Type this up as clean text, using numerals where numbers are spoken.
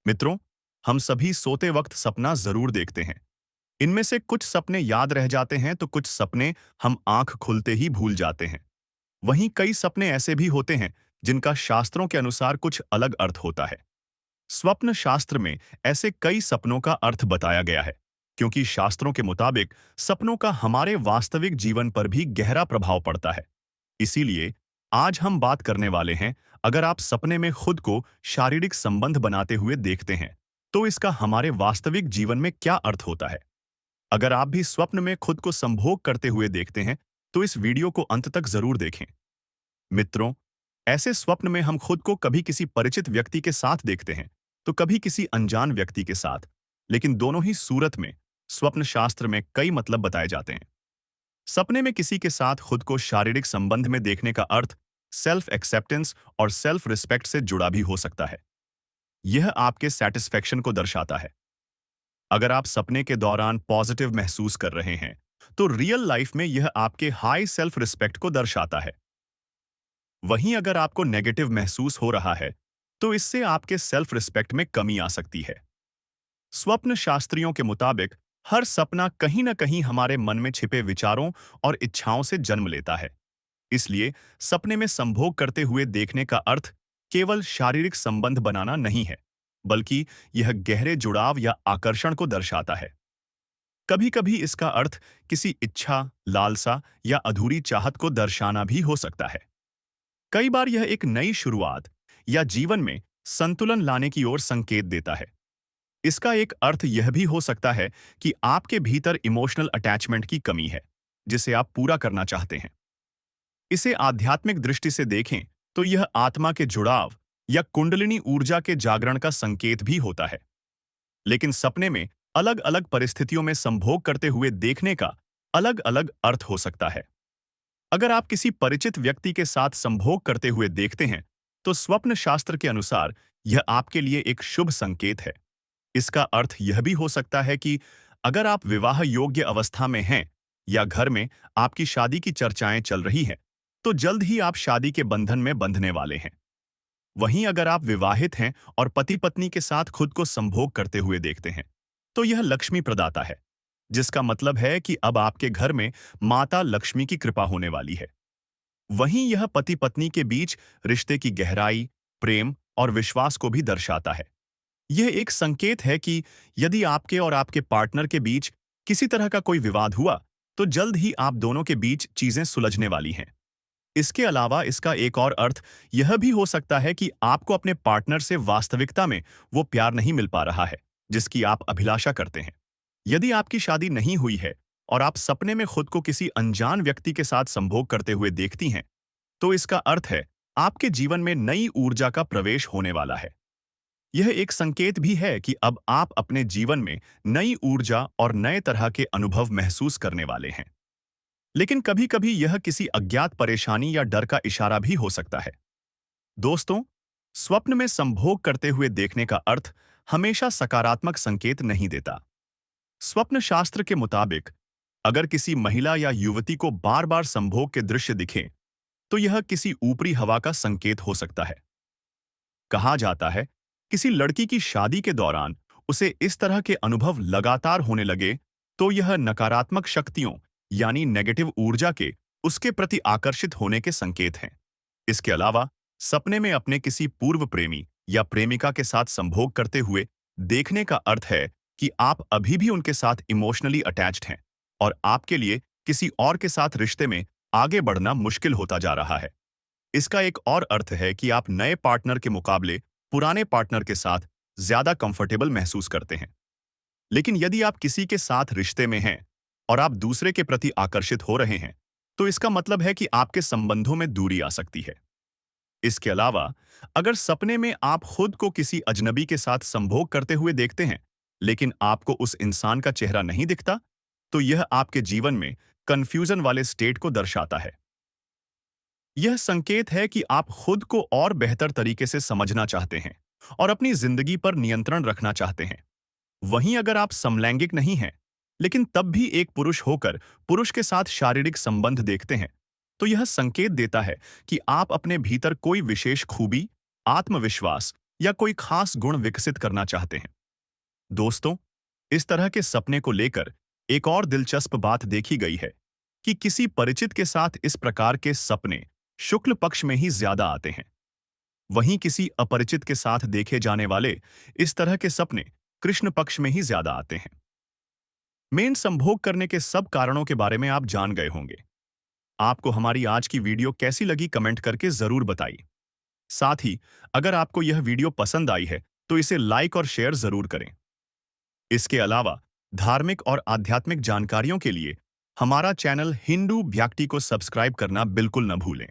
मित्रों, हम सभी सोते वक्त सपना जरूर देखते हैं। इनमें से कुछ सपने याद रह जाते हैं तो कुछ सपने हम आंख खुलते ही भूल जाते हैं। वहीं कई सपने ऐसे भी होते हैं जिनका शास्त्रों के अनुसार कुछ अलग अर्थ होता है। स्वप्न शास्त्र में ऐसे कई सपनों का अर्थ बताया गया है, क्योंकि शास्त्रों के मुताबिक सपनों का हमारे वास्तविक जीवन पर भी गहरा प्रभाव पड़ता है। इसीलिए आज हम बात करने वाले हैं, अगर आप सपने में खुद को शारीरिक संबंध बनाते हुए देखते हैं, तो इसका हमारे वास्तविक जीवन में क्या अर्थ होता है। अगर आप भी स्वप्न में खुद को संभोग करते हुए देखते हैं, तो इस वीडियो को अंत तक जरूर देखें। मित्रों, ऐसे स्वप्न में हम खुद को कभी किसी परिचित व्यक्ति के साथ देखते हैं, तो कभी किसी अनजान व्यक्ति के साथ, लेकिन दोनों ही सूरत में स्वप्न शास्त्र में कई मतलब बताए जाते हैं। सपने में किसी के साथ खुद को शारीरिक संबंध में देखने का अर्थ सेल्फ एक्सेप्टेंस और सेल्फ रिस्पेक्ट से जुड़ा भी हो सकता है। यह आपके सेटिस्फेक्शन को दर्शाता है। अगर आप सपने के दौरान पॉजिटिव महसूस कर रहे हैं, तो रियल लाइफ में यह आपके हाई सेल्फ रिस्पेक्ट को दर्शाता है। वहीं अगर आपको नेगेटिव महसूस हो रहा है, तो इससे आपके सेल्फ रिस्पेक्ट में कमी आ सकती है। स्वप्न शास्त्रियों के मुताबिक हर सपना कहीं न कहीं हमारे मन में छिपे विचारों और इच्छाओं से जन्म लेता है। इसलिए सपने में संभोग करते हुए देखने का अर्थ केवल शारीरिक संबंध बनाना नहीं है, बल्कि यह गहरे जुड़ाव या आकर्षण को दर्शाता है। कभी-कभी इसका अर्थ किसी इच्छा, लालसा या अधूरी चाहत को दर्शाना भी हो सकता है। कई बार यह एक नई शुरुआत या जीवन में संतुलन लाने की ओर संकेत देता है। इसका एक अर्थ यह भी हो सकता है कि आपके भीतर इमोशनल अटैचमेंट की कमी है, जिसे आप पूरा करना चाहते हैं। इसे आध्यात्मिक दृष्टि से देखें तो यह आत्मा के जुड़ाव या कुंडलिनी ऊर्जा के जागरण का संकेत भी होता है। लेकिन सपने में अलग-अलग परिस्थितियों में संभोग करते हुए देखने का अलग-अलग अर्थ हो सकता है। अगर आप किसी परिचित व्यक्ति के साथ संभोग करते हुए देखते हैं, तो स्वप्न शास्त्र के अनुसार यह आपके लिए एक शुभ संकेत है। इसका अर्थ यह भी हो सकता है कि अगर आप विवाह योग्य अवस्था में हैं या घर में आपकी शादी की चर्चाएं चल रही हैं, तो जल्द ही आप शादी के बंधन में बंधने वाले हैं। वहीं अगर आप विवाहित हैं और पति पत्नी के साथ खुद को संभोग करते हुए देखते हैं, तो यह लक्ष्मी प्रदाता है, जिसका मतलब है कि अब आपके घर में माता लक्ष्मी की कृपा होने वाली है। वहीं यह पति पत्नी के बीच रिश्ते की गहराई, प्रेम और विश्वास को भी दर्शाता है। यह एक संकेत है कि यदि आपके और आपके पार्टनर के बीच किसी तरह का कोई विवाद हुआ, तो जल्द ही आप दोनों के बीच चीजें सुलझने वाली हैं। इसके अलावा इसका एक और अर्थ यह भी हो सकता है कि आपको अपने पार्टनर से वास्तविकता में वो प्यार नहीं मिल पा रहा है, जिसकी आप अभिलाषा करते हैं। यदि आपकी शादी नहीं हुई है और आप सपने में खुद को किसी अनजान व्यक्ति के साथ संभोग करते हुए देखती हैं, तो इसका अर्थ है आपके जीवन में नई ऊर्जा का प्रवेश होने वाला है। यह एक संकेत भी है कि अब आप अपने जीवन में नई ऊर्जा और नए तरह के अनुभव महसूस करने वाले हैं। लेकिन कभी-कभी यह किसी अज्ञात परेशानी या डर का इशारा भी हो सकता है। दोस्तों, स्वप्न में संभोग करते हुए देखने का अर्थ हमेशा सकारात्मक संकेत नहीं देता। स्वप्न शास्त्र के मुताबिक अगर किसी महिला या युवती को बार-बार संभोग के दृश्य दिखें, तो यह किसी ऊपरी हवा का संकेत हो सकता है। कहा जाता है, किसी लड़की की शादी के दौरान उसे इस तरह के अनुभव लगातार होने लगे, तो यह नकारात्मक शक्तियों यानी नेगेटिव ऊर्जा के उसके प्रति आकर्षित होने के संकेत हैं। इसके अलावा सपने में अपने किसी पूर्व प्रेमी या प्रेमिका के साथ संभोग करते हुए देखने का अर्थ है कि आप अभी भी उनके साथ इमोशनली अटैच्ड हैं और आपके लिए किसी और के साथ रिश्ते में आगे बढ़ना मुश्किल होता जा रहा है। इसका एक और अर्थ है कि आप नए पार्टनर के मुकाबले पुराने पार्टनर के साथ ज्यादा कंफर्टेबल महसूस करते हैं। लेकिन यदि आप किसी के साथ रिश्ते में हैं और आप दूसरे के प्रति आकर्षित हो रहे हैं, तो इसका मतलब है कि आपके संबंधों में दूरी आ सकती है। इसके अलावा अगर सपने में आप खुद को किसी अजनबी के साथ संभोग करते हुए देखते हैं, लेकिन आपको उस इंसान का चेहरा नहीं दिखता, तो यह आपके जीवन में कंफ्यूजन वाले स्टेट को दर्शाता है। यह संकेत है कि आप खुद को और बेहतर तरीके से समझना चाहते हैं और अपनी जिंदगी पर नियंत्रण रखना चाहते हैं। वहीं अगर आप समलैंगिक नहीं हैं, लेकिन तब भी एक पुरुष होकर पुरुष के साथ शारीरिक संबंध देखते हैं, तो यह संकेत देता है कि आप अपने भीतर कोई विशेष खूबी, आत्मविश्वास या कोई खास गुण विकसित करना चाहते हैं। दोस्तों, इस तरह के सपने को लेकर एक और दिलचस्प बात देखी गई है कि किसी परिचित के साथ इस प्रकार के सपने शुक्ल पक्ष में ही ज्यादा आते हैं। वहीं किसी अपरिचित के साथ देखे जाने वाले इस तरह के सपने कृष्ण पक्ष में ही ज्यादा आते हैं। मेन संभोग करने के सब कारणों के बारे में आप जान गए होंगे। आपको हमारी आज की वीडियो कैसी लगी कमेंट करके जरूर बताइए। साथ ही अगर आपको यह वीडियो पसंद आई है तो इसे लाइक और शेयर जरूर करें। इसके अलावा धार्मिक और आध्यात्मिक जानकारियों के लिए हमारा चैनल हिंदू भक्ति को सब्सक्राइब करना बिल्कुल न भूलें।